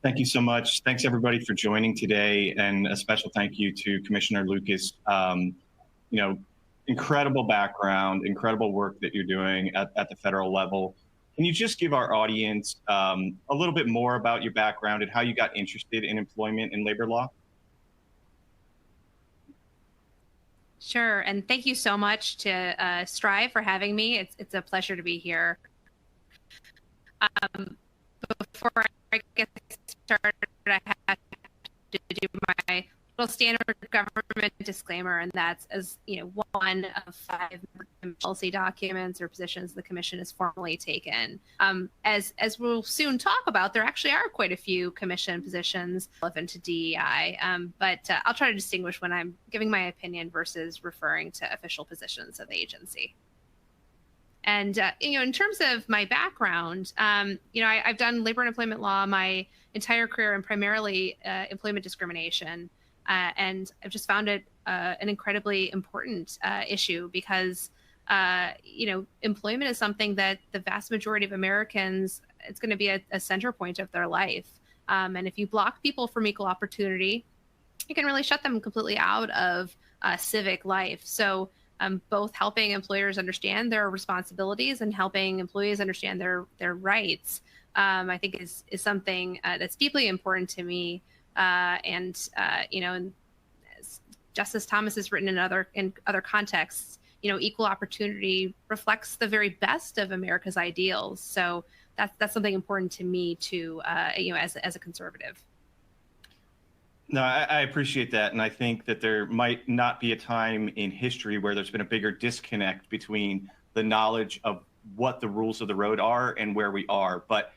Thank you so much. Thanks everybody for joining today, and a special thank you to Commissioner Lucas. You know, incredible background, incredible work that you're doing at the federal level. Can you just give our audience a little bit more about your background and how you got interested in employment and labor law? Sure, and thank you so much to Strive for having me. It's a pleasure to be here. Before I get started, I have to do my little standard government disclaimer, and that's one of 5 policy documents or positions the commission has formally taken. As we'll soon talk about, there actually are quite a few commission positions relevant to DEI, but I'll try to distinguish when I'm giving my opinion versus referring to official positions of the agency. And, in terms of my background, I've done labor and employment law my entire career, and primarily employment discrimination. And I've just found it an incredibly important issue because, employment is something that the vast majority of Americans, it's going to be a center point of their life. And if you block people from equal opportunity, you can really shut them completely out of civic life. So both helping employers understand their responsibilities and helping employees understand their rights, I think is something that's deeply important to me. And as Justice Thomas has written in other contexts, equal opportunity reflects the very best of America's ideals. So that's something important to me too, as a conservative. No, I appreciate that. And I think that there might not be a time in history where there's been a bigger disconnect between the knowledge of what the rules of the road are and where we are. But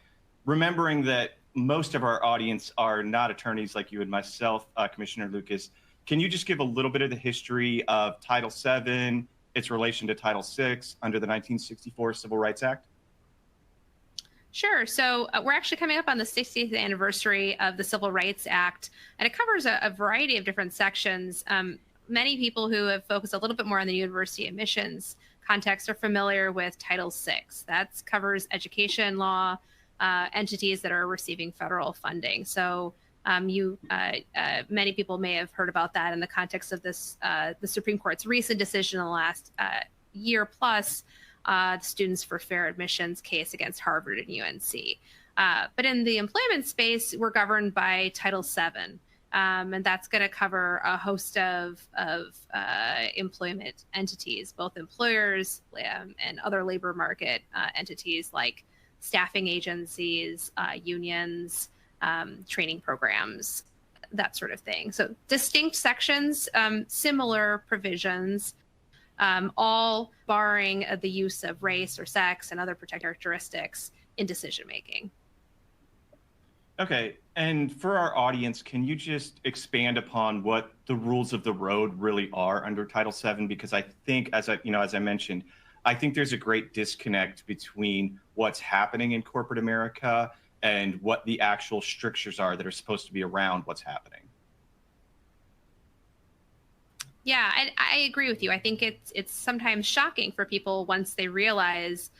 remembering that most of our audience are not attorneys like you and myself, Commissioner Lucas, can you just give a little bit of the history of Title VII, its relation to Title VI under the 1964 Civil Rights Act? Sure. So we're actually coming up on the 60th anniversary of the Civil Rights Act, and it covers a variety of different sections. Many people who have focused a little bit more on the university admissions context are familiar with Title VI. That covers education law, entities that are receiving federal funding. So many people may have heard about that in the context of this, the Supreme Court's recent decision in the last year plus, the Students for Fair Admissions case against Harvard and UNC. But in the employment space, we're governed by Title VII, and that's going to cover a host of employment entities, both employers and other labor market entities like staffing agencies, unions, training programs, that sort of thing. So distinct sections, similar provisions, all barring the use of race or sex and other protected characteristics in decision making. Okay, and for our audience, can you just expand upon what the rules of the road really are under Title VII? Because I think, as I mentioned, I think there's a great disconnect between what's happening in corporate America and what the actual strictures are that are supposed to be around what's happening. Yeah, I agree with you. I think it's sometimes shocking for people once they realize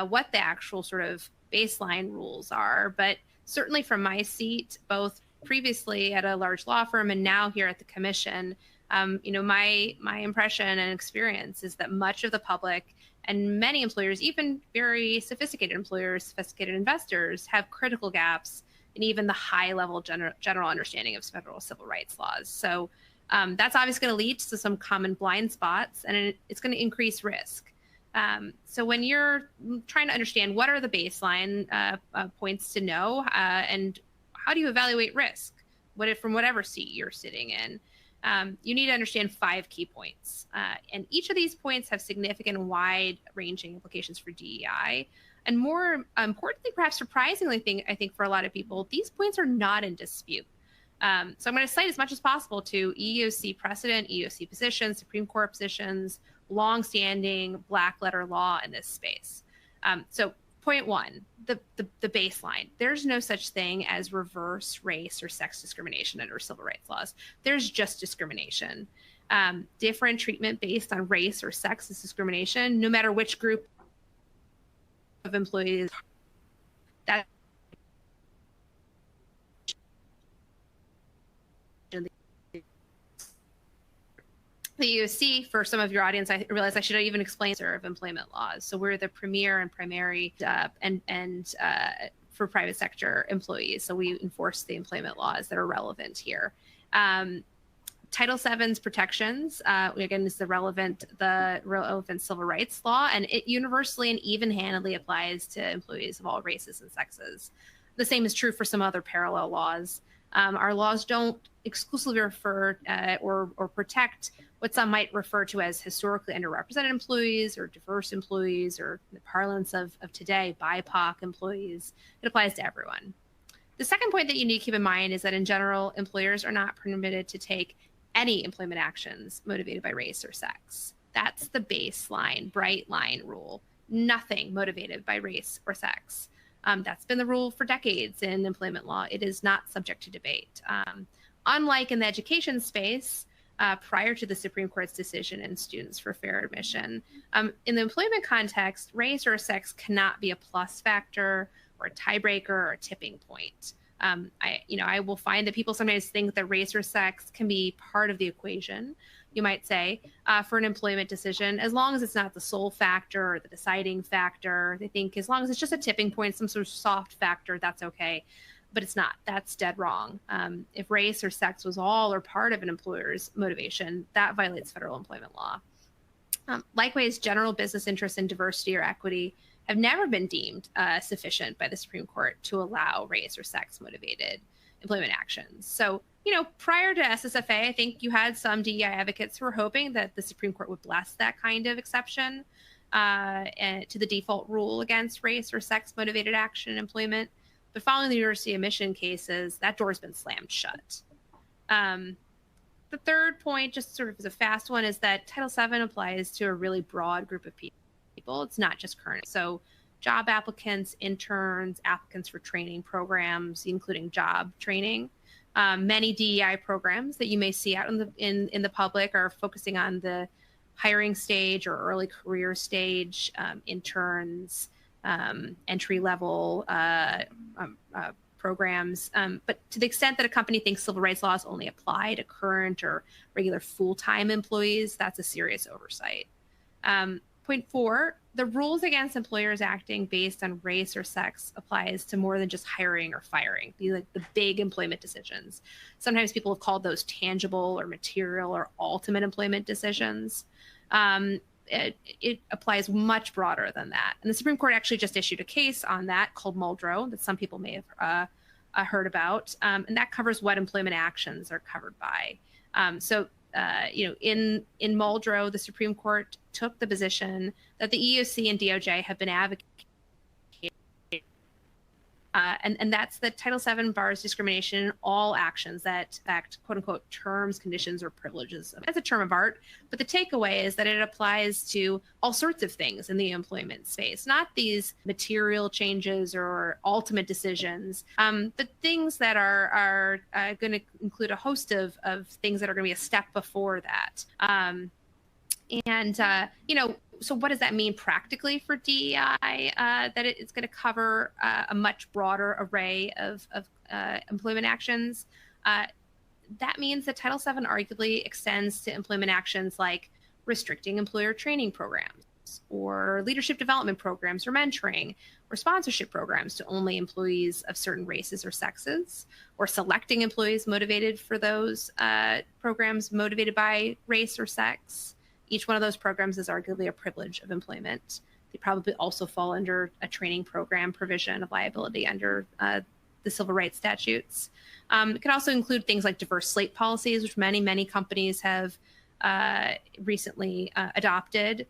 what the actual sort of baseline rules are. But certainly from my seat, both previously at a large law firm and now here at the commission, my impression and experience is that much of the public and many employers, even very sophisticated employers, sophisticated investors, have critical gaps in even the high-level general understanding of federal civil rights laws. So that's obviously going to lead to some common blind spots, and it's going to increase risk. So when you're trying to understand what are the baseline points to know, and how do you evaluate risk, from whatever seat you're sitting in, you need to understand 5 key points. And each of these points have significant and wide-ranging implications for DEI. And more importantly, perhaps surprisingly, I think for a lot of people, these points are not in dispute. So I'm going to cite as much as possible to EEOC precedent, EEOC positions, Supreme Court positions, long-standing black letter law in this space. So point 1, the baseline. There's no such thing as reverse race or sex discrimination under civil rights laws. There's just discrimination. Different treatment based on race or sex is discrimination, no matter which group of employees. That the EEOC, for some of your audience, I realized I should even explain of employment laws. So we're the premier and primary for private sector employees. So we enforce the employment laws that are relevant here. Title VII's protections, again, is the relevant civil rights law, and it universally and even-handedly applies to employees of all races and sexes. The same is true for some other parallel laws. Our laws don't exclusively refer or protect what some might refer to as historically underrepresented employees or diverse employees, or in the parlance of today, BIPOC employees. It applies to everyone. The second point that you need to keep in mind is that in general, employers are not permitted to take any employment actions motivated by race or sex. That's the baseline, bright line rule. Nothing motivated by race or sex. That's been the rule for decades in employment law. It is not subject to debate. Unlike in the education space, prior to the Supreme Court's decision in Students for Fair Admission, in the employment context, race or sex cannot be a plus factor or a tiebreaker or a tipping point. I will find that people sometimes think that race or sex can be part of the equation, you might say, for an employment decision, as long as it's not the sole factor or the deciding factor. They think as long as it's just a tipping point, some sort of soft factor, that's okay. But it's not. That's dead wrong. If race or sex was all or part of an employer's motivation, that violates federal employment law. Likewise, general business interests in diversity or equity have never been deemed sufficient by the Supreme Court to allow race or sex motivated employment actions. So, prior to SSFA, I think you had some DEI advocates who were hoping that the Supreme Court would bless that kind of exception to the default rule against race or sex motivated action in employment. But following the university admission cases, that door's been slammed shut. The third point, just sort of as a fast one, is that Title VII applies to a really broad group of people. It's not just current. So job applicants, interns, applicants for training programs, including job training. Many DEI programs that you may see out in the public are focusing on the hiring stage or early career stage, interns, entry-level programs. But to the extent that a company thinks civil rights laws only apply to current or regular full-time employees, that's a serious oversight. Point 4, the rules against employers acting based on race or sex applies to more than just hiring or firing. These are like the big employment decisions. Sometimes people have called those tangible or material or ultimate employment decisions. It applies much broader than that. And the Supreme Court actually just issued a case on that called Muldrow that some people may have heard about. And that covers what employment actions are covered by. In Muldrow, the Supreme Court took the position that the EEOC and DOJ have been advocating, and that's that Title VII bars discrimination in all actions that affect, quote unquote, terms, conditions, or privileges. That's a term of art, but the takeaway is that it applies to all sorts of things in the employment space, not these material changes or ultimate decisions, but things that are going to include a host of things that are going to be a step before that. So what does that mean practically for DEI? That it's going to cover a much broader array of employment actions. That means that Title VII arguably extends to employment actions like restricting employer training programs or leadership development programs or mentoring or sponsorship programs to only employees of certain races or sexes, or selecting employees motivated for those programs motivated by race or sex. Each one of those programs is arguably a privilege of employment. They probably also fall under a training program provision of liability under the civil rights statutes. It can also include things like diverse slate policies, which many companies have recently adopted,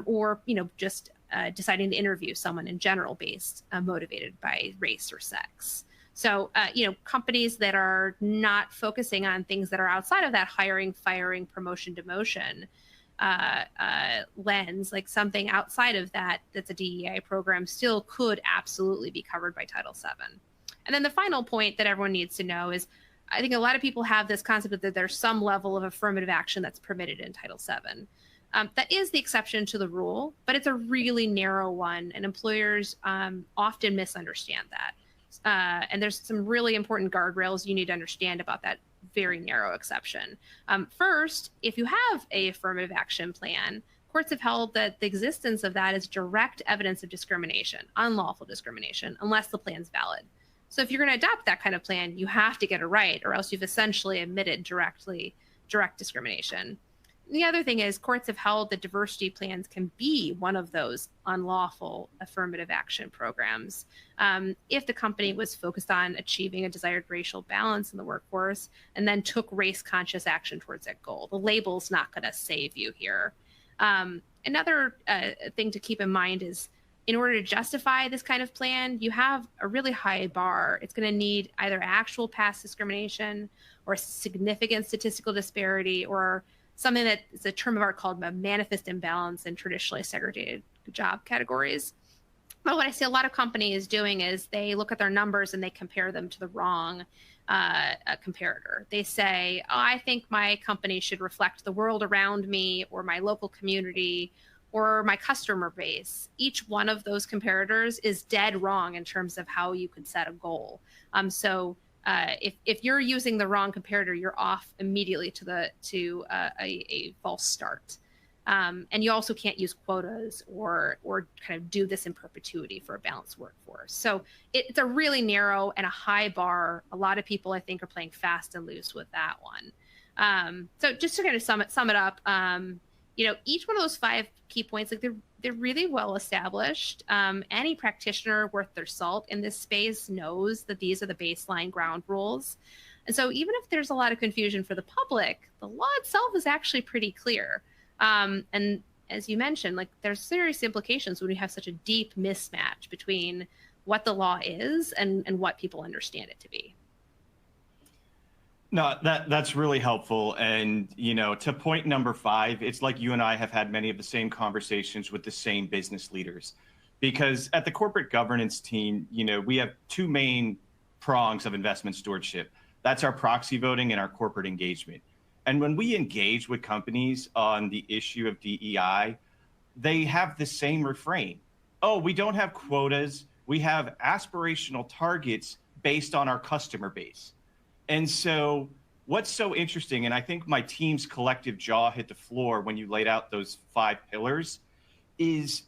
or just deciding to interview someone in general based motivated by race or sex. So, companies that are not focusing on things that are outside of that hiring, firing, promotion, demotion lens, like something outside of that's a DEI program, still could absolutely be covered by Title VII. And then the final point that everyone needs to know is, I think a lot of people have this concept that there's some level of affirmative action that's permitted in Title VII. That is the exception to the rule, but it's a really narrow one, and employers often misunderstand that. And there's some really important guardrails you need to understand about very narrow exception. First, if you have a affirmative action plan, courts have held that the existence of that is direct evidence of discrimination, unlawful discrimination, unless the plan's valid. So if you're going to adopt that kind of plan, you have to get it right, or else you've essentially admitted direct discrimination. The other thing is courts have held that diversity plans can be one of those unlawful affirmative action programs if the company was focused on achieving a desired racial balance in the workforce and then took race-conscious action towards that goal. The label's not going to save you here. Another thing to keep in mind is in order to justify this kind of plan, you have a really high bar. It's going to need either actual past discrimination or significant statistical disparity or something that is a term of art called a manifest imbalance in traditionally segregated job categories. But what I see a lot of companies doing is they look at their numbers and they compare them to the wrong comparator. They say, oh, I think my company should reflect the world around me or my local community or my customer base. Each one of those comparators is dead wrong in terms of how you could set a goal. If you're using the wrong comparator, you're off immediately to a false start. And you also can't use quotas or kind of do this in perpetuity for a balanced workforce. So it's a really narrow and a high bar. A lot of people, I think, are playing fast and loose with that one. So just to kind of sum it up, each one of those 5 key points, like they're really well established. Any practitioner worth their salt in this space knows that these are the baseline ground rules. And so even if there's a lot of confusion for the public, the law itself is actually pretty clear. And as you mentioned, like there's serious implications when you have such a deep mismatch between what the law is and what people understand it to be. No, that's really helpful. And, to point number 5, it's like you and I have had many of the same conversations with the same business leaders, because at the corporate governance team, we have 2 main prongs of investment stewardship. That's our proxy voting and our corporate engagement. And when we engage with companies on the issue of DEI, they have the same refrain. Oh, we don't have quotas. We have aspirational targets based on our customer base. And so what's so interesting, and I think my team's collective jaw hit the floor when you laid out those 5 pillars, is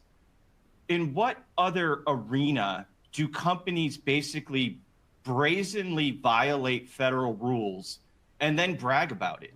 in what other arena do companies basically brazenly violate federal rules and then brag about it,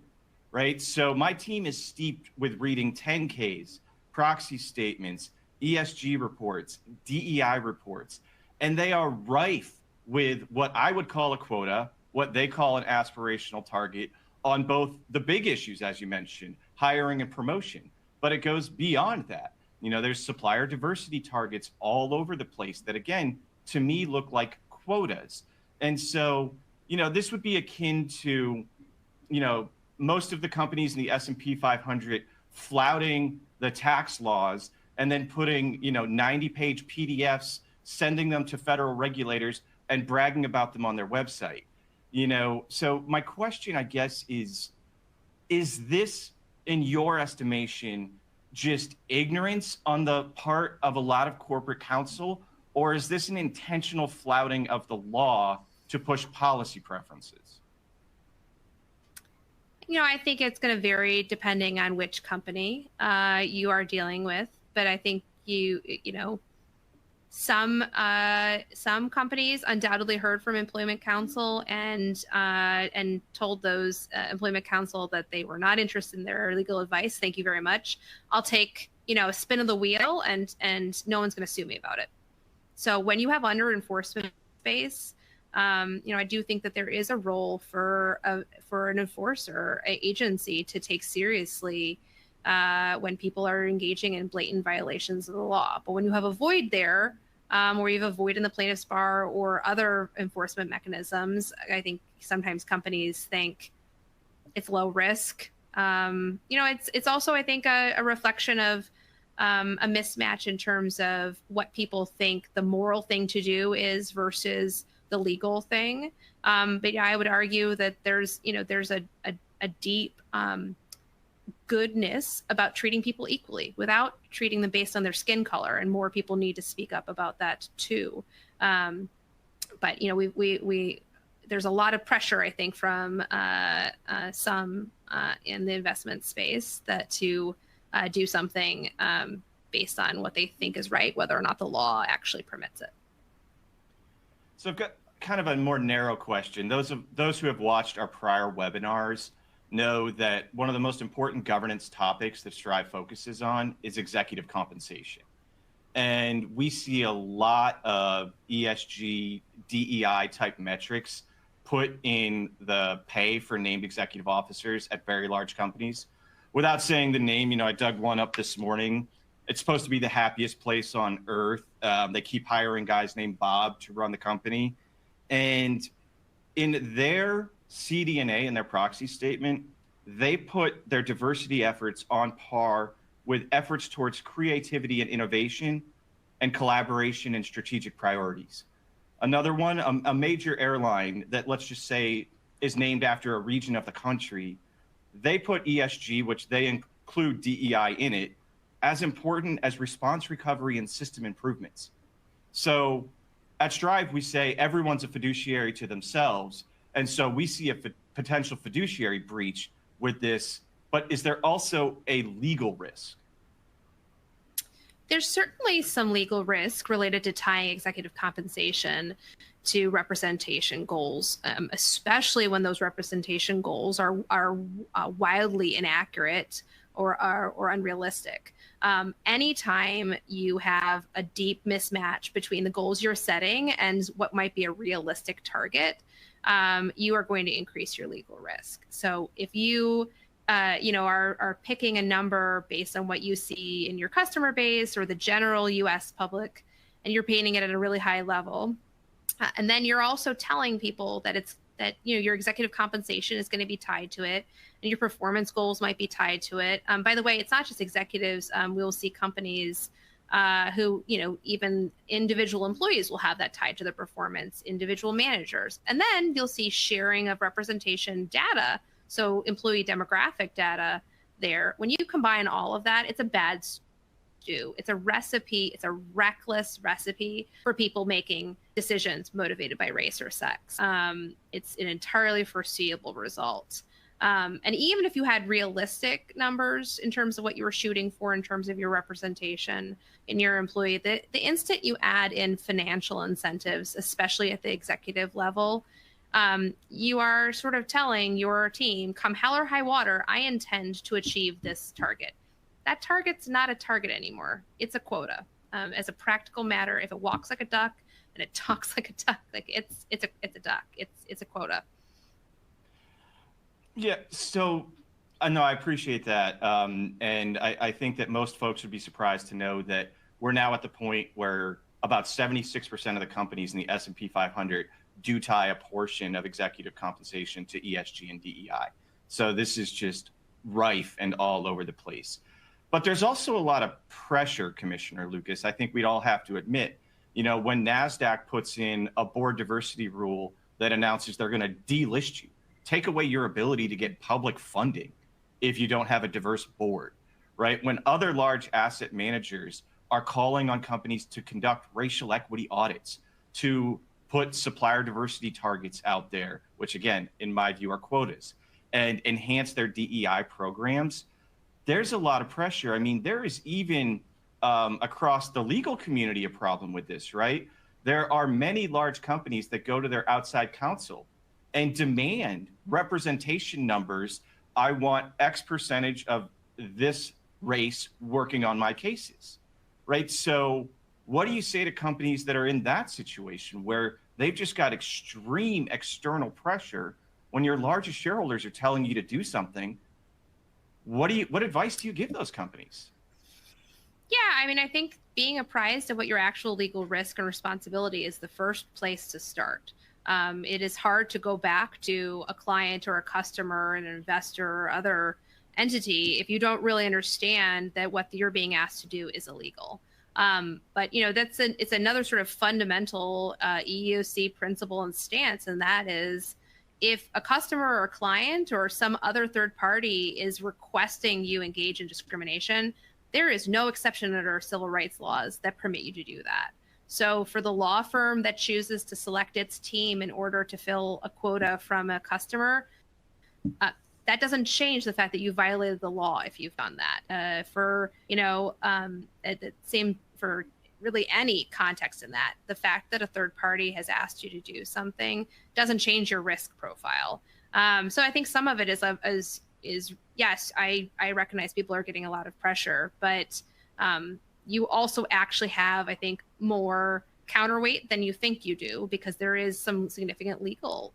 right? So my team is steeped with reading 10Ks, proxy statements, ESG reports, DEI reports, and they are rife with what I would call a quota, what they call an aspirational target on both the big issues, as you mentioned, hiring and promotion. But it goes beyond that. There's supplier diversity targets all over the place that, again, to me, look like quotas. And so, this would be akin to, most of the companies in the S&P 500 flouting the tax laws and then putting, 90-page PDFs, sending them to federal regulators and bragging about them on their website. So my question, I guess, is this, in your estimation, just ignorance on the part of a lot of corporate counsel, or is this an intentional flouting of the law to push policy preferences? I think it's going to vary depending on which company you are dealing with. But I think some companies undoubtedly heard from employment counsel and told those employment counsel that they were not interested in their legal advice. Thank you very much. I'll take a spin of the wheel and no one's going to sue me about it. So when you have under enforcement space, I do think that there is a role for an enforcer, an agency, to take seriously when people are engaging in blatant violations of the law. But when you have a void there, or you have a void in the plaintiff's bar or other enforcement mechanisms, I think sometimes companies think it's low risk. It's also, I think, a reflection of a mismatch in terms of what people think the moral thing to do is versus the legal thing. But yeah, I would argue that there's a deep goodness about treating people equally without treating them based on their skin color, and more people need to speak up about that too. But there's a lot of pressure, I think, from some in the investment space that to do something based on what they think is right, whether or not the law actually permits it. So I've got kind of a more narrow question. Those who have watched our prior webinars know that one of the most important governance topics that Strive focuses on is executive compensation. And we see a lot of ESG, DEI type metrics put in the pay for named executive officers at very large companies. Without saying the name, I dug one up this morning. It's supposed to be the happiest place on earth. They keep hiring guys named Bob to run the company. And in their CDNA and their proxy statement, they put their diversity efforts on par with efforts towards creativity and innovation and collaboration and strategic priorities. Another one, a major airline that, let's just say, is named after a region of the country, they put ESG, which they include DEI in it, as important as response recovery and system improvements. So at Strive, we say everyone's a fiduciary to themselves. And so we see a potential fiduciary breach with this, but is there also a legal risk? There's certainly some legal risk related to tying executive compensation to representation goals, especially when those representation goals are wildly inaccurate or unrealistic. Anytime you have a deep mismatch between the goals you're setting and what might be a realistic target, you are going to increase your legal risk. So if you are picking a number based on what you see in your customer base or the general U.S. public, and you're painting it at a really high level, and then you're also telling people that your executive compensation is going to be tied to it, and your performance goals might be tied to it. By the way, it's not just executives. We'll see companies who, even individual employees will have that tied to their performance, individual managers. And then you'll see sharing of representation data, so employee demographic data there. When you combine all of that, it's a bad stew. It's a recipe. It's a reckless recipe for people making decisions motivated by race or sex. It's an entirely foreseeable result. And even if you had realistic numbers in terms of what you were shooting for in terms of your representation in your employee, the instant you add in financial incentives, especially at the executive level, you are sort of telling your team, come hell or high water, I intend to achieve this target. That target's not a target anymore. It's a quota. As a practical matter, if it walks like a duck and it talks like a duck, like it's a duck. It's a quota. Yeah, so no, I appreciate that. And I think that most folks would be surprised to know that we're now at the point where about 76% of the companies in the S&P 500 do tie a portion of executive compensation to ESG and DEI. So this is just rife and all over the place. But there's also a lot of pressure, Commissioner Lucas. I think we'd all have to admit, when NASDAQ puts in a board diversity rule that announces they're going to delist you, take away your ability to get public funding if you don't have a diverse board, right? When other large asset managers are calling on companies to conduct racial equity audits, to put supplier diversity targets out there, which again, in my view, are quotas, and enhance their DEI programs, there's a lot of pressure. I mean, there is even across the legal community a problem with this, right? There are many large companies that go to their outside counsel and demand representation numbers. I want X percentage of this race working on my cases, right? So what do you say to companies that are in that situation where they've just got extreme external pressure when your largest shareholders are telling you to do something? What advice do you give those companies? Yeah, I mean, I think being apprised of what your actual legal risk and responsibility is the first place to start. It is hard to go back to a client or a customer, an investor or other entity if you don't really understand that what you're being asked to do is illegal. But it's another sort of fundamental EEOC principle and stance, and that is, if a customer or a client or some other third party is requesting you engage in discrimination, there is no exception under civil rights laws that permit you to do that. So for the law firm that chooses to select its team in order to fill a quota from a customer, that doesn't change the fact that you violated the law if you've done that. Same for really any context in that. The fact that a third party has asked you to do something doesn't change your risk profile. So I think some of it is yes, I recognize people are getting a lot of pressure, but you also actually have, I think, more counterweight than you think you do, because there is some significant legal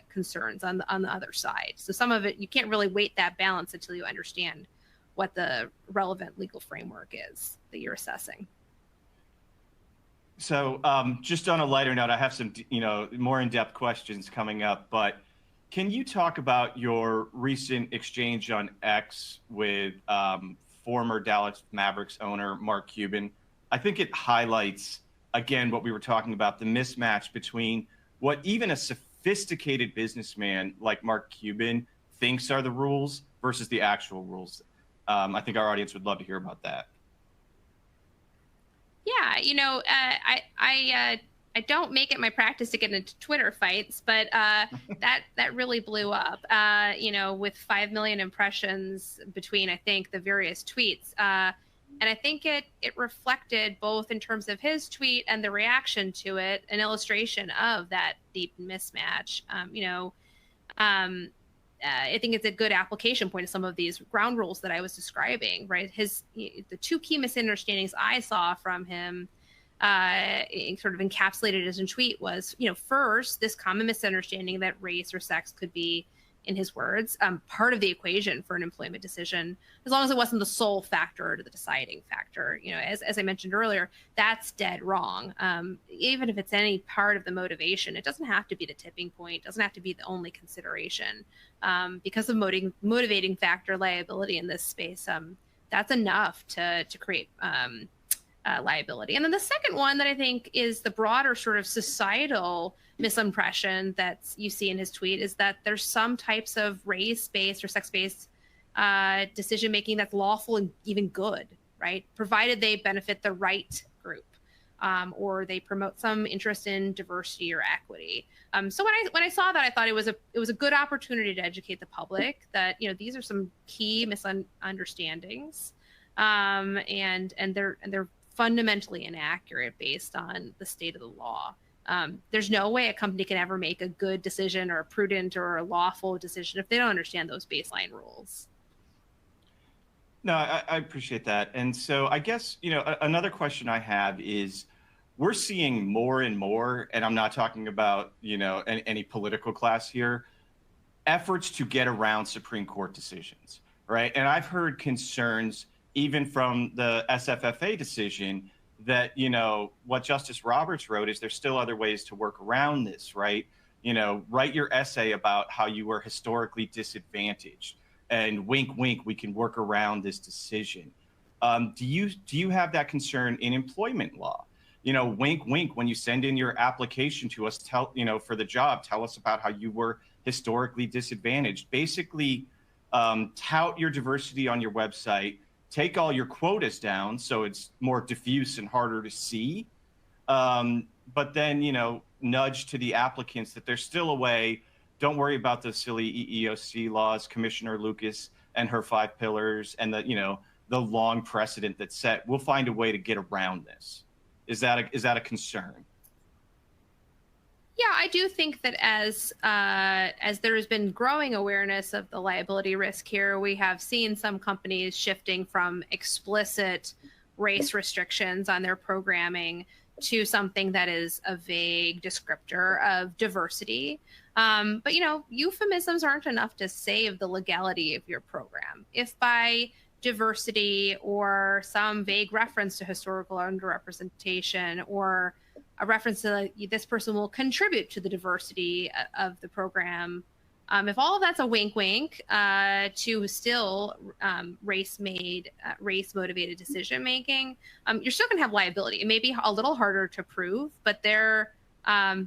concerns on the other side. So some of it, you can't really weight that balance until you understand what the relevant legal framework is that you're assessing. So just on a lighter note, I have some, more in-depth questions coming up, but can you talk about your recent exchange on X with former Dallas Mavericks owner Mark Cuban? I think it highlights, again, what we were talking about, the mismatch between what even a sophisticated businessman like Mark Cuban thinks are the rules versus the actual rules. I think our audience would love to hear about that. Yeah, I don't make it my practice to get into Twitter fights, but that really blew up, with 5 million impressions between, I think, the various tweets. And I think it reflected, both in terms of his tweet and the reaction to it, an illustration of that deep mismatch. I think it's a good application point of some of these ground rules that I was describing, right? The two key misunderstandings I saw from him, sort of encapsulated as a tweet, was, first, this common misunderstanding that race or sex could be, in his words, part of the equation for an employment decision, as long as it wasn't the sole factor or the deciding factor. As I mentioned earlier, that's dead wrong. Even if it's any part of the motivation, it doesn't have to be the tipping point, doesn't have to be the only consideration. Because of motivating factor liability in this space, that's enough to create liability. And then the second one that I think is the broader sort of societal misimpression that you see in his tweet is that there's some types of race-based or sex-based decision-making that's lawful and even good, right? Provided they benefit the right group, or they promote some interest in diversity or equity. So when I saw that, I thought it was a good opportunity to educate the public that, these are some key misunderstandings, and they're fundamentally inaccurate based on the state of the law. There's no way a company can ever make a good decision or a prudent or a lawful decision if they don't understand those baseline rules. No, I appreciate that. And so I guess, another question I have is, we're seeing more and more, and I'm not talking about, any political class here, efforts to get around Supreme Court decisions, right? And I've heard concerns even from the SFFA decision that, what Justice Roberts wrote is there's still other ways to work around this, right? Write your essay about how you were historically disadvantaged, and wink, wink, we can work around this decision. Do you have that concern in employment law? Wink, wink, when you send in your application to us, for the job, tell us about how you were historically disadvantaged. Basically, tout your diversity on your website, take all your quotas down so it's more diffuse and harder to see. But then, nudge to the applicants that there's still a way. Don't worry about the silly EEOC laws, Commissioner Lucas and her 5 pillars, and the long precedent that's set. We'll find a way to get around this. Is that a concern? Yeah, I do think that as there has been growing awareness of the liability risk here, we have seen some companies shifting from explicit race restrictions on their programming to something that is a vague descriptor of diversity. But euphemisms aren't enough to save the legality of your program. If by diversity or some vague reference to historical underrepresentation or a reference to this person will contribute to the diversity of the program, if all of that's a wink wink to still race motivated decision making, you're still going to have liability. It may be a little harder to prove, but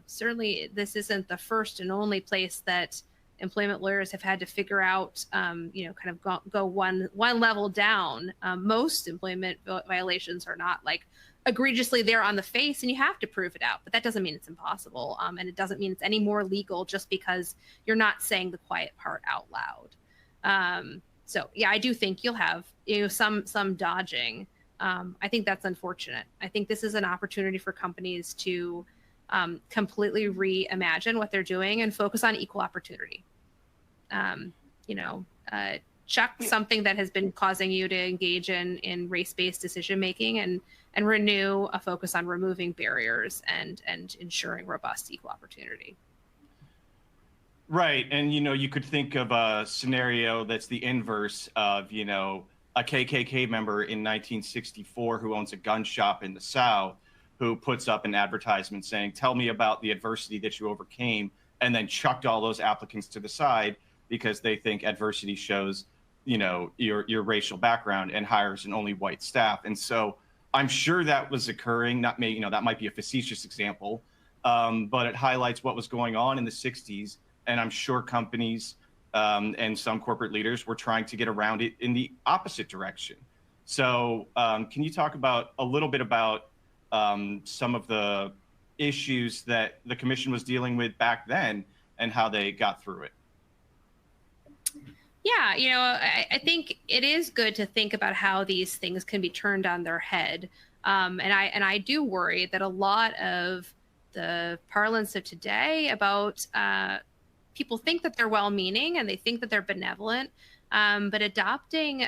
certainly this isn't the first and only place that employment lawyers have had to figure out, kind of go one level down. Most employment violations are not like egregiously there on the face, and you have to prove it out. But that doesn't mean it's impossible, and it doesn't mean it's any more legal just because you're not saying the quiet part out loud. So yeah, I do think you'll have some dodging. I think that's unfortunate. I think this is an opportunity for companies to completely reimagine what they're doing and focus on equal opportunity. Chuck something that has been causing you to engage in race-based decision making, and renew a focus on removing barriers and ensuring robust equal opportunity. Right. And, you could think of a scenario that's the inverse of, a KKK member in 1964 who owns a gun shop in the South, who puts up an advertisement saying, tell me about the adversity that you overcame, and then chucked all those applicants to the side because they think adversity shows, your racial background, and hires an only white staff. And so I'm sure that was occurring. That might be a facetious example, but it highlights what was going on in the 60s. And I'm sure companies and some corporate leaders were trying to get around it in the opposite direction. So can you talk a little bit about some of the issues that the commission was dealing with back then and how they got through it? Yeah, I think it is good to think about how these things can be turned on their head. And I do worry that a lot of the parlance of today about people think that they're well-meaning and they think that they're benevolent, but adopting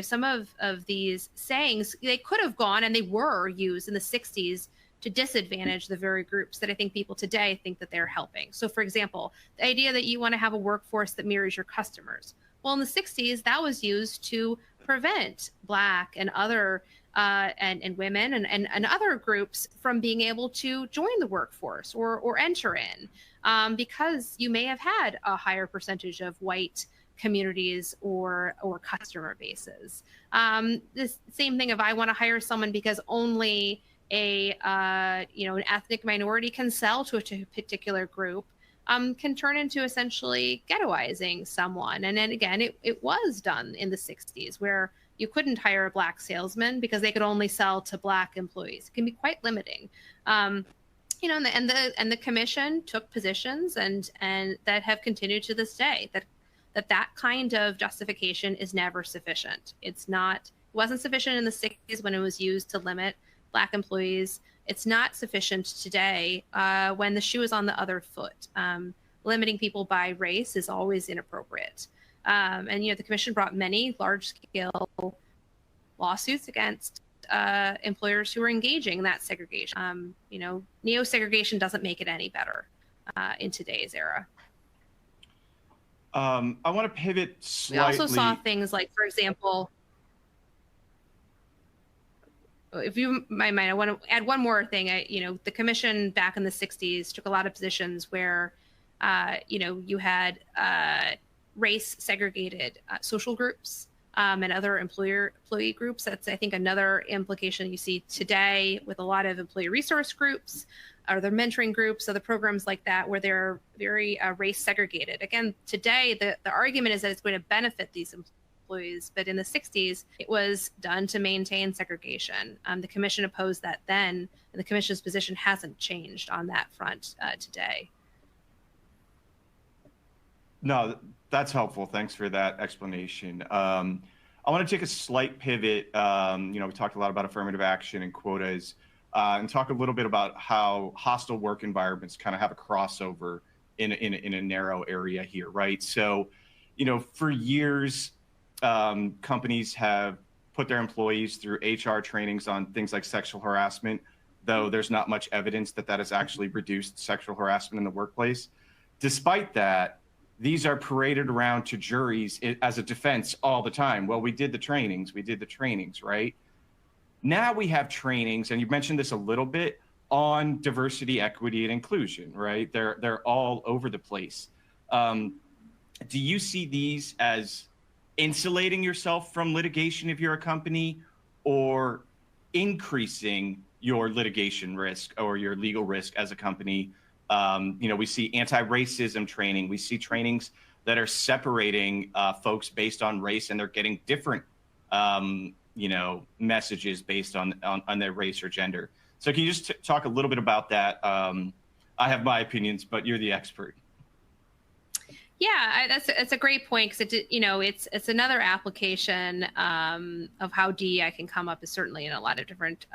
some of these sayings, they could have gone and they were used in the 60s to disadvantage the very groups that I think people today think that they're helping. So for example, the idea that you want to have a workforce that mirrors your customers. Well, in the 60s, that was used to prevent Black and other and women and other groups from being able to join the workforce or enter in, because you may have had a higher percentage of white communities or customer bases. This same thing, if I want to hire someone because only an ethnic minority can sell to a particular group, can turn into essentially ghettoizing someone. And then again, it was done in the 60s where you couldn't hire a Black salesman because they could only sell to Black employees. It can be quite limiting. And the commission took positions and that have continued to this day that kind of justification is never sufficient. It wasn't sufficient in the 60s when it was used to limit Black employees. It's not sufficient today when the shoe is on the other foot. Limiting people by race is always inappropriate. And the commission brought many large-scale lawsuits against employers who are engaging in that segregation. Neo-segregation doesn't make it any better in today's era. I want to pivot slightly. We also saw things like, for example, if you mind, I want to add one more thing. The commission back in the 60s took a lot of positions where, you had race segregated social groups and other employee groups. That's, I think, another implication you see today with a lot of employee resource groups or their mentoring groups, other programs like that, where they're very race segregated. Again, today, the argument is that it's going to benefit these employees, but in the 60s, it was done to maintain segregation. The commission opposed that then, and the commission's position hasn't changed on that front today. No, that's helpful. Thanks for that explanation. I want to take a slight pivot. We talked a lot about affirmative action and quotas, and talk a little bit about how hostile work environments kind of have a crossover in a narrow area here, right? So, for years, companies have put their employees through HR trainings on things like sexual harassment, though there's not much evidence that has actually reduced sexual harassment in the workplace. Despite that, these are paraded around to juries as a defense all the time. Well, we did the trainings, right? Now we have trainings, and you mentioned this a little bit, on diversity, equity, and inclusion, right? They're all over the place. Do you see these as insulating yourself from litigation if you're a company, or increasing your litigation risk or your legal risk as a company? We see anti-racism training. We see trainings that are separating folks based on race, and they're getting different messages based on their race or gender. So can you just talk a little bit about that? I have my opinions, but you're the expert. Yeah, that's a great point, because it's another application of how DEI can come up, is certainly in a lot of different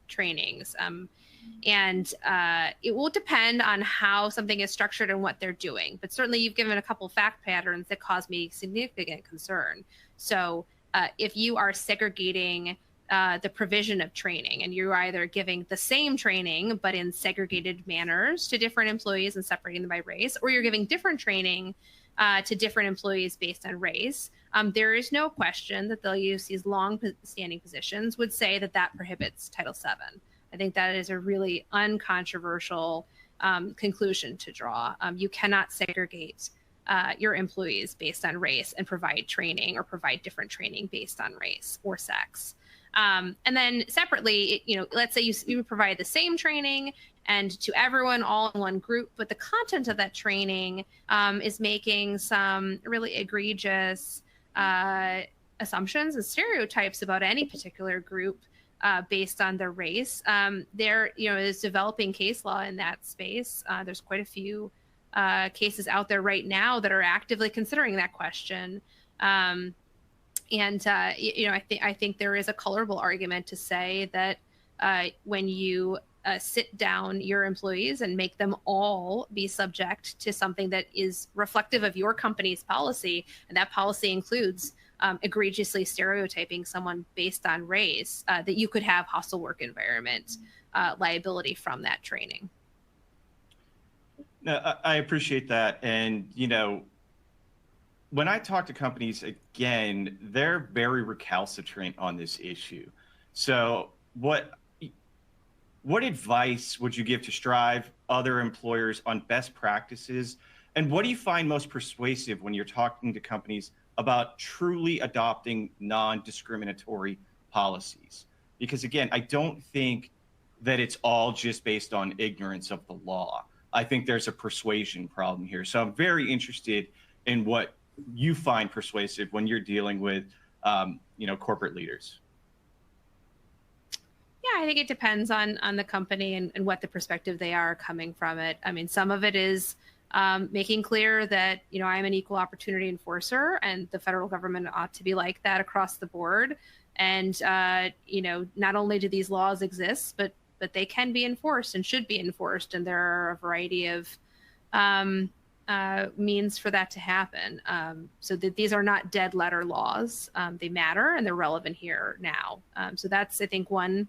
trainings. And it will depend on how something is structured and what they're doing. But certainly you've given a couple fact patterns that cause me significant concern. So if you are segregating the provision of training, and you're either giving the same training but in segregated manners to different employees and separating them by race, or you're giving different training to different employees based on race, there is no question that they'll use these long-standing positions would say that that prohibits Title VII. I think that is a really uncontroversial conclusion to draw. You cannot segregate your employees based on race and provide training, or provide different training based on race or sex. And then separately, let's say you provide the same training and to everyone all in one group, but the content of that training is making some really egregious assumptions and stereotypes about any particular group based on their race. There, is developing case law in that space. There's quite a few cases out there right now that are actively considering that question. I think there is a colorable argument to say that when you sit down your employees and make them all be subject to something that is reflective of your company's policy, and that policy includes egregiously stereotyping someone based on race, that you could have hostile work environment liability from that training. No, I appreciate that. And, when I talk to companies, again, they're very recalcitrant on this issue. So what advice would you give to strive other employers on best practices? And what do you find most persuasive when you're talking to companies about truly adopting non-discriminatory policies? Because again, I don't think that it's all just based on ignorance of the law. I think there's a persuasion problem here. So I'm very interested in what you find persuasive when you're dealing with, corporate leaders. Yeah, I think it depends on the company and what the perspective they are coming from it. I mean, some of it is making clear that, I'm an equal opportunity enforcer, and the federal government ought to be like that across the board. And, not only do these laws exist, but they can be enforced and should be enforced. And there are a variety of means for that to happen. So that these are not dead letter laws. They matter, and they're relevant here now. So that's, I think, one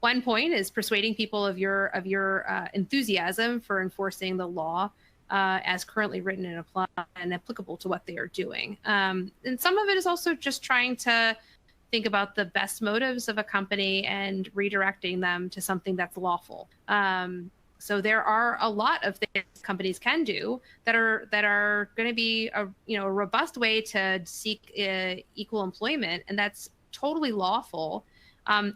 point is persuading people of your enthusiasm for enforcing the law as currently written and applied and applicable to what they are doing. And some of it is also just trying to think about the best motives of a company and redirecting them to something that's lawful. So there are a lot of things companies can do that are going to be a robust way to seek equal employment, and that's totally lawful.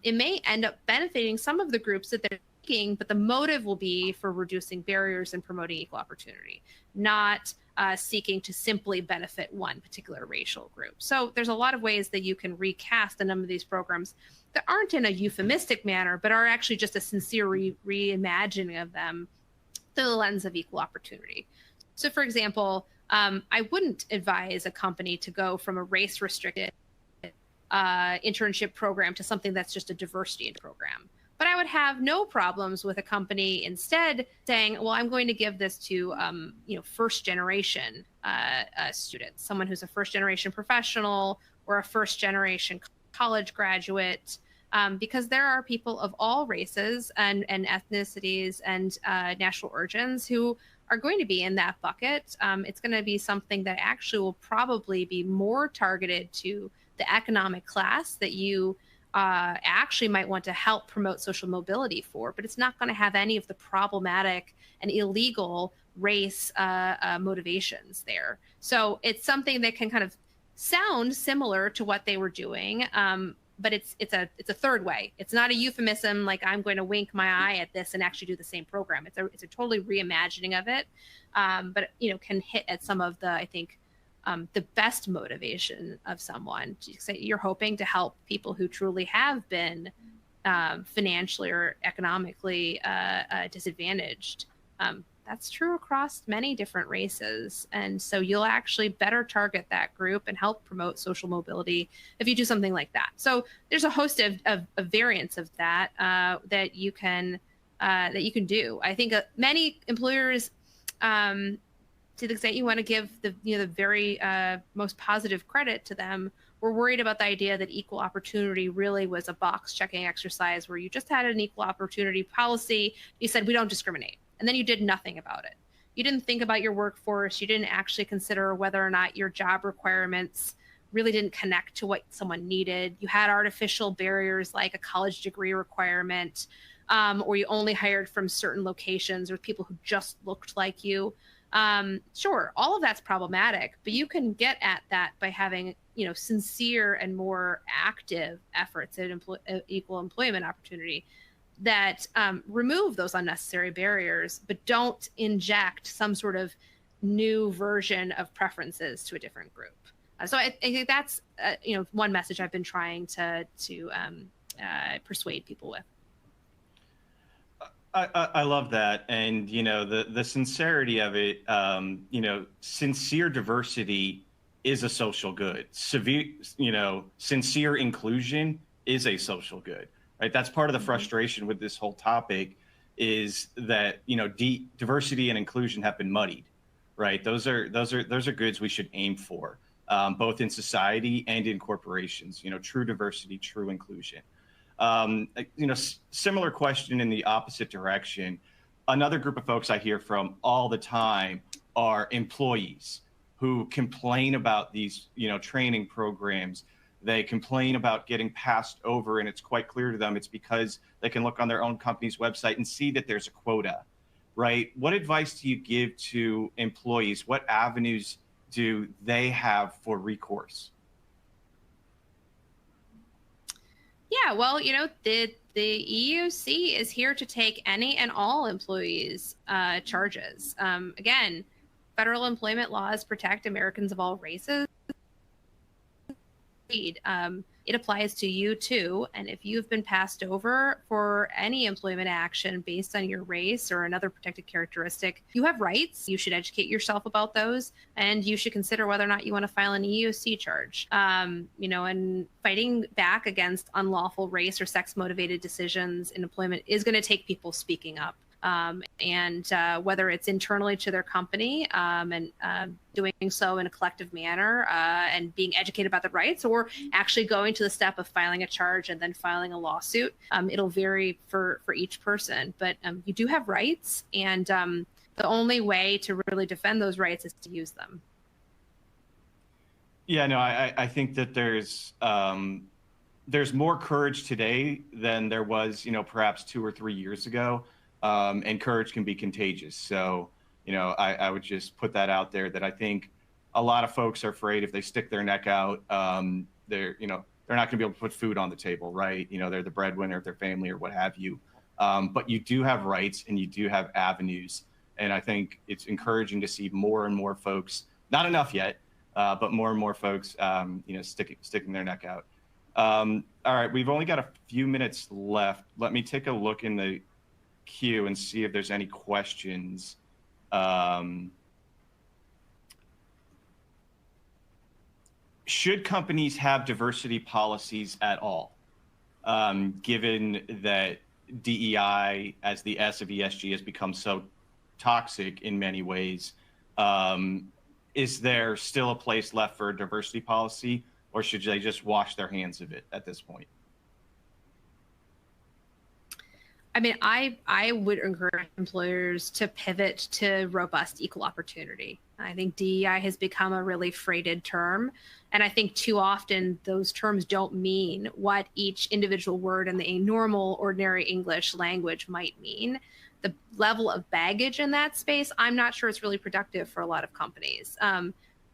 It may end up benefiting some of the groups that they're seeking, but the motive will be for reducing barriers and promoting equal opportunity, not seeking to simply benefit one particular racial group. So there's a lot of ways that you can recast a number of these programs that aren't in a euphemistic manner, but are actually just a sincere reimagining of them through the lens of equal opportunity. So, for example, I wouldn't advise a company to go from a race-restricted internship program to something that's just a diversity program. But I would have no problems with a company instead saying, well, I'm going to give this to, first-generation students, someone who's a first-generation professional or a first-generation college graduate, because there are people of all races and ethnicities and national origins who are going to be in that bucket. It's going to be something that actually will probably be more targeted to the economic class that you actually might want to help promote social mobility for, but it's not going to have any of the problematic and illegal race motivations there. So it's something that can kind of sound similar to what they were doing, but it's a third way. It's not a euphemism like I'm going to wink my eye at this and actually do the same program. It's a totally reimagining of it, but can hit at some of the, I think, the best motivation of someone. You're hoping to help people who truly have been financially or economically disadvantaged. That's true across many different races. And so you'll actually better target that group and help promote social mobility if you do something like that. So there's a host of variants of that that you can do. I think many employers, to the extent you want to give the very most positive credit to them, were worried about the idea that equal opportunity really was a box checking exercise where you just had an equal opportunity policy. You said, we don't discriminate. And then you did nothing about it. You didn't think about your workforce. You didn't actually consider whether or not your job requirements really didn't connect to what someone needed. You had artificial barriers like a college degree requirement, or you only hired from certain locations or people who just looked like you. Sure, all of that's problematic, but you can get at that by having, sincere and more active efforts at equal employment opportunity that remove those unnecessary barriers, but don't inject some sort of new version of preferences to a different group. So I think that's one message I've been trying to persuade people with. I love that, and the sincerity of it. Sincere diversity is a social good. Sincere inclusion is a social good. Right, that's part of the frustration with this whole topic, is that diversity and inclusion have been muddied. Right, those are goods we should aim for, both in society and in corporations. True diversity, true inclusion. Similar question in the opposite direction. Another group of folks I hear from all the time are employees who complain about these training programs. They complain about getting passed over, and it's quite clear to them it's because they can look on their own company's website and see that there's a quota, right? What advice do you give to employees? What avenues do they have for recourse? Yeah, well, the EEOC is here to take any and all employees' charges. Again, federal employment laws protect Americans of all races. It applies to you too. And if you've been passed over for any employment action based on your race or another protected characteristic, you have rights. You should educate yourself about those, and you should consider whether or not you want to file an EEOC charge. And fighting back against unlawful race or sex motivated decisions in employment is going to take people speaking up. And whether it's internally to their company and doing so in a collective manner and being educated about the rights, or actually going to the step of filing a charge and then filing a lawsuit. It'll vary for each person, but you do have rights, and the only way to really defend those rights is to use them. Yeah, no, I think that there's more courage today than there was, perhaps 2 or 3 years ago. And courage can be contagious. So, I would just put that out there, that I think a lot of folks are afraid if they stick their neck out, they're not going to be able to put food on the table, right? They're the breadwinner of their family or what have you. But you do have rights and you do have avenues. And I think it's encouraging to see more and more folks, not enough yet, but more and more folks, sticking their neck out. All right, we've only got a few minutes left. Let me take a look in the queue and see if there's any questions. Should companies have diversity policies at all? Given that DEI, as the S of ESG, has become so toxic in many ways, is there still a place left for a diversity policy, or should they just wash their hands of it at this point? I mean, I would encourage employers to pivot to robust equal opportunity. I think DEI has become a really freighted term. And I think too often those terms don't mean what each individual word in the normal, ordinary English language might mean. The level of baggage in that space, I'm not sure it's really productive for a lot of companies.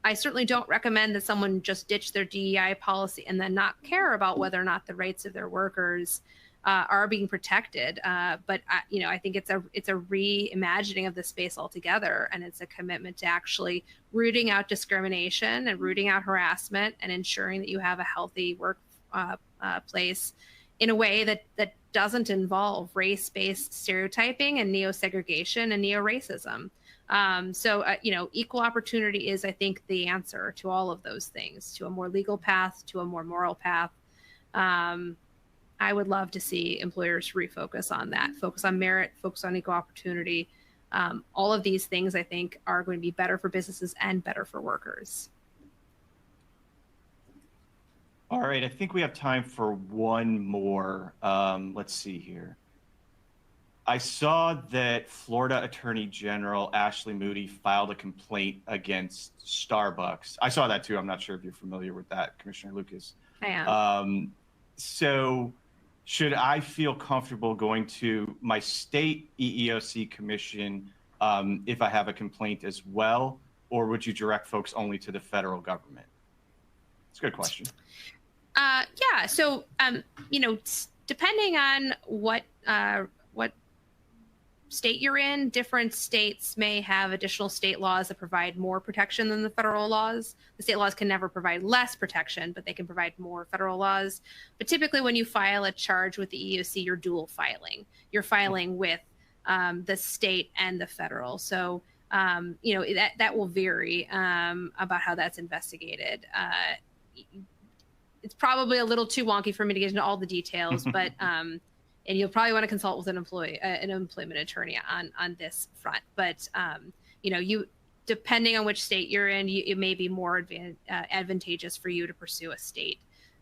I certainly don't recommend that someone just ditch their DEI policy and then not care about whether or not the rights of their workers are being protected. But I think it's a reimagining of the space altogether, and it's a commitment to actually rooting out discrimination and rooting out harassment and ensuring that you have a healthy work place in a way that doesn't involve race-based stereotyping and neo-segregation and neo-racism. Equal opportunity is, I think, the answer to all of those things, to a more legal path, to a more moral path. I would love to see employers refocus on that, focus on merit, focus on equal opportunity. All of these things, I think, are going to be better for businesses and better for workers. All right, I think we have time for one more. Let's see here. I saw that Florida Attorney General Ashley Moody filed a complaint against Starbucks. I saw that too. I'm not sure if you're familiar with that, Commissioner Lucas. I am. So should I feel comfortable going to my state EEOC commission if I have a complaint as well, or would you direct folks only to the federal government? It's a good question. Yeah. So, depending on what state you're in, different states may have additional state laws that provide more protection than the federal laws. The state laws can never provide less protection, but they can provide more federal laws. But typically when you file a charge with the EEOC, you're dual filing. You're filing with the state and the federal. So, that will vary about how that's investigated. It's probably a little too wonky for me to get into all the details, but and you'll probably want to consult with an employment attorney on this front. But you depending on which state you're in, it may be more advantageous for you to pursue a state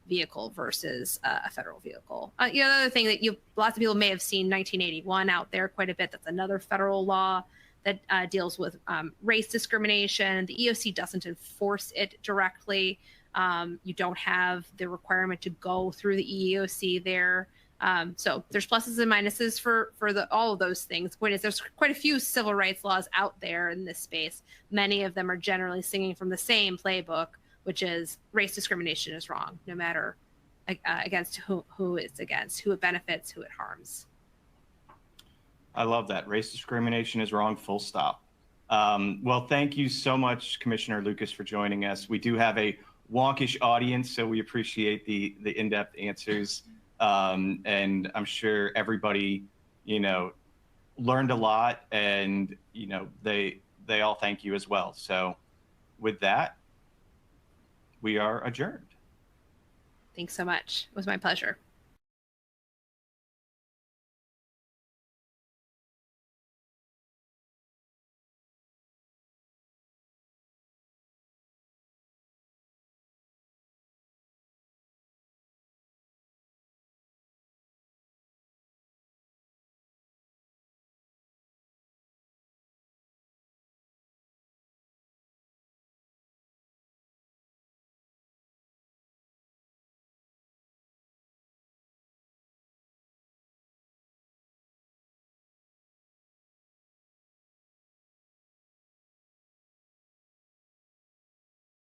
vehicle versus a federal vehicle. The other thing that lots of people may have seen 1981 out there quite a bit. That's another federal law that deals with race discrimination. The EEOC doesn't enforce it directly. You don't have the requirement to go through the EEOC there. So there's pluses and minuses for all of those things. The point is there's quite a few civil rights laws out there in this space. Many of them are generally singing from the same playbook, which is race discrimination is wrong, no matter against who it's against, who it benefits, who it harms. I love that. Race discrimination is wrong, full stop. Well, thank you so much, Commissioner Lucas, for joining us. We do have a wonkish audience, so we appreciate the in-depth answers. And I'm sure everybody, learned a lot, and, they all thank you as well. So with that, we are adjourned. Thanks so much. It was my pleasure.